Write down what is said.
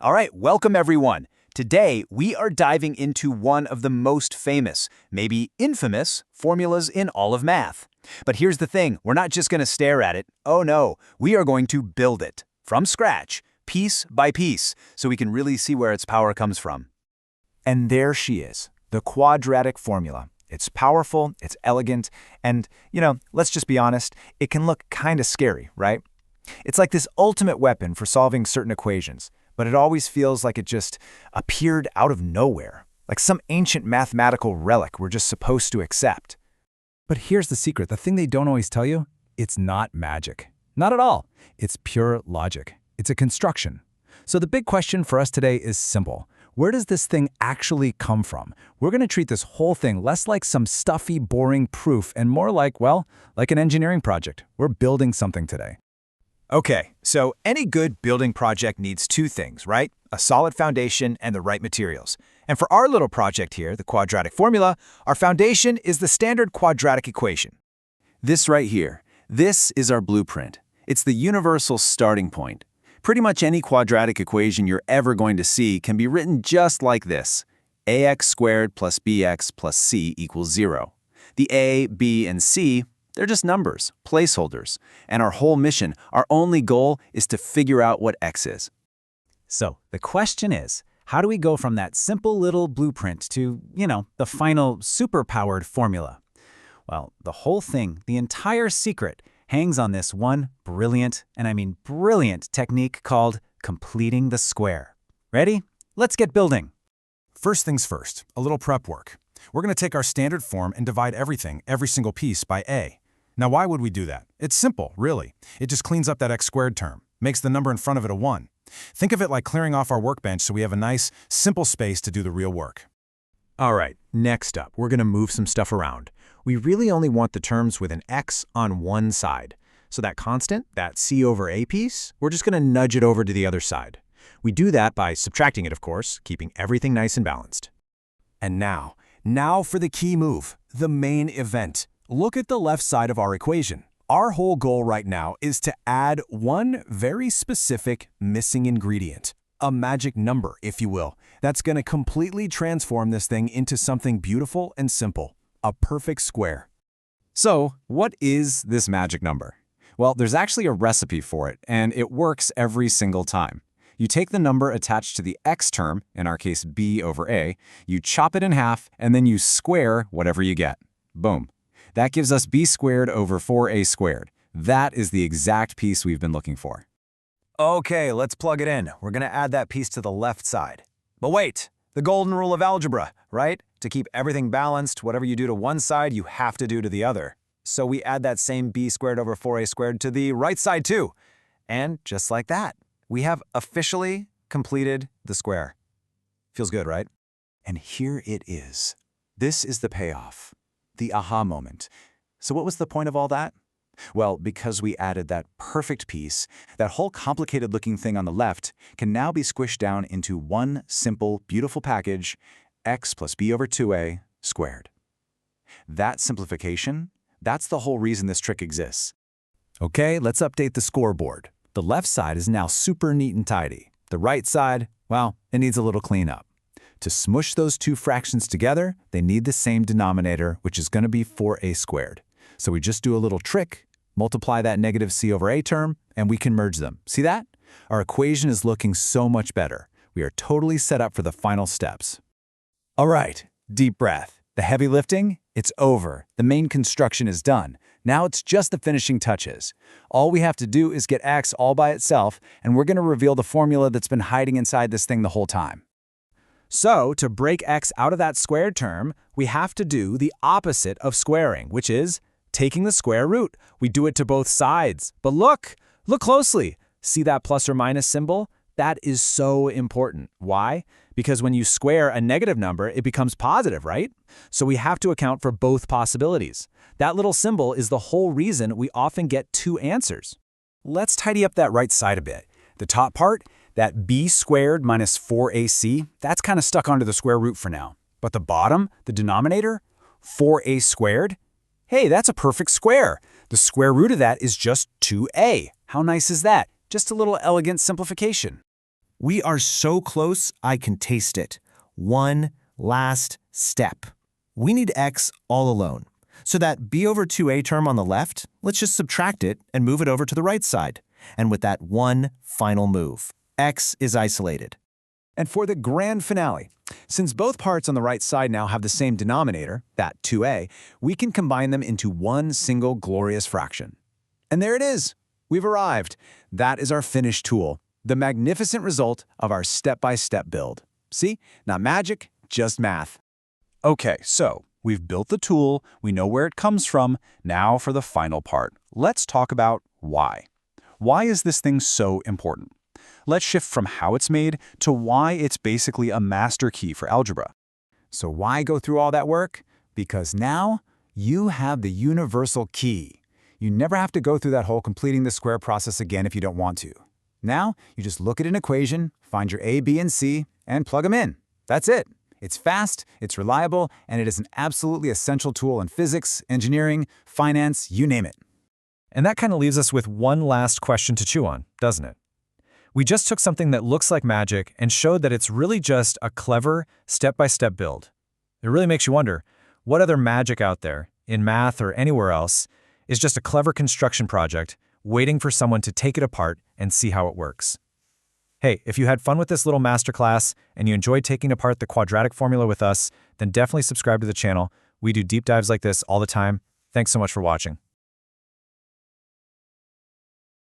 All right, welcome everyone. Today, we are diving into one of the most famous, maybe infamous, formulas in all of math. But here's the thing, we're not just going to stare at it. Oh no, we are going to build it from scratch, piece by piece, so we can really see where its power comes from. And there she is, the quadratic formula. It's powerful, it's elegant, and, let's just be honest, it can look kind of scary, right? It's like this ultimate weapon for solving certain equations, but it always feels like it just appeared out of nowhere, like some ancient mathematical relic we're just supposed to accept. But here's the secret, the thing they don't always tell you, it's not magic. Not at all. It's pure logic. It's a construction. So the big question for us today is simple. Where does this thing actually come from? We're going to treat this whole thing less like some stuffy, boring proof and more like, like an engineering project. We're building something today. Okay, so any good building project needs two things, right? A solid foundation and the right materials. And for our little project here, the quadratic formula, our foundation is the standard quadratic equation. This right here, this is our blueprint. It's the universal starting point. Pretty much any quadratic equation you're ever going to see can be written just like this. ax squared plus bx plus c equals 0. The a, b, and c, they're just numbers, placeholders. And our whole mission, our only goal, is to figure out what x is. So the question is, how do we go from that simple little blueprint to, the final superpowered formula? Well, the whole thing, the entire secret, hangs on this one brilliant, and I mean brilliant, technique called completing the square. Ready? Let's get building. First things first, a little prep work. We're going to take our standard form and divide every single piece by a. Now, why would we do that? It's simple, really. It just cleans up that x squared term, makes the number in front of it a 1. Think of it like clearing off our workbench so we have a nice, simple space to do the real work. All right, next up, we're going to move some stuff around. We really only want the terms with an x on one side. So that constant, that c over a piece, we're just going to nudge it over to the other side. We do that by subtracting it, of course, keeping everything nice and balanced. And now for the key move, the main event. Look at the left side of our equation. Our whole goal right now is to add one very specific missing ingredient, a magic number, if you will, that's going to completely transform this thing into something beautiful and simple, a perfect square. So, what is this magic number? Well, there's actually a recipe for it, and it works every single time. You take the number attached to the x term, in our case b over a, you chop it in half, and then you square whatever you get. Boom. That gives us b squared over 4a squared. That is the exact piece we've been looking for. Okay, let's plug it in. We're going to add that piece to the left side. But wait, the golden rule of algebra, right? To keep everything balanced, whatever you do to one side, you have to do to the other. So we add that same b squared over 4a squared to the right side too. And just like that, we have officially completed the square. Feels good, right? And here it is. This is the payoff, the aha moment. So what was the point of all that? Well, because we added that perfect piece, that whole complicated-looking thing on the left can now be squished down into one simple, beautiful package, x plus b over 2a squared. That simplification, that's the whole reason this trick exists. Okay, let's update the scoreboard. The left side is now super neat and tidy. The right side, well, it needs a little cleanup. To smush those two fractions together, they need the same denominator, which is going to be 4a squared. So we just do a little trick, multiply that negative c over a term, and we can merge them. See that? Our equation is looking so much better. We are totally set up for the final steps. All right, deep breath. The heavy lifting, it's over. The main construction is done. Now it's just the finishing touches. All we have to do is get x all by itself, and we're going to reveal the formula that's been hiding inside this thing the whole time. So, to break x out of that squared term, we have to do the opposite of squaring, which is taking the square root. We do it to both sides. But look closely. See that plus or minus symbol? That is so important. Why? Because when you square a negative number, it becomes positive, right? So we have to account for both possibilities. That little symbol is the whole reason we often get two answers. Let's tidy up that right side a bit. The top part, that b squared minus 4ac, that's kind of stuck onto the square root for now. But the bottom, the denominator, 4a squared, hey, that's a perfect square. The square root of that is just 2a. How nice is that? Just a little elegant simplification. We are so close, I can taste it. One last step. We need x all alone. So that b over 2a term on the left, let's just subtract it and move it over to the right side. And with that one final move, x is isolated. And for the grand finale, since both parts on the right side now have the same denominator, that 2a, we can combine them into one single glorious fraction. And there it is. We've arrived. That is our finished tool, the magnificent result of our step-by-step build. See? Not magic, just math. Okay, so we've built the tool, we know where it comes from. Now for the final part. Let's talk about why. Why is this thing so important? Let's shift from how it's made to why it's basically a master key for algebra. So why go through all that work? Because now you have the universal key. You never have to go through that whole completing the square process again if you don't want to. Now, you just look at an equation, find your a, b, and c, and plug them in. That's it. It's fast, it's reliable, and it is an absolutely essential tool in physics, engineering, finance, you name it. And that kind of leaves us with one last question to chew on, doesn't it? We just took something that looks like magic and showed that it's really just a clever, step-by-step build. It really makes you wonder, what other magic out there, in math or anywhere else, is just a clever construction project waiting for someone to take it apart and see how it works? Hey, if you had fun with this little masterclass and you enjoyed taking apart the quadratic formula with us, then definitely subscribe to the channel. We do deep dives like this all the time. Thanks so much for watching.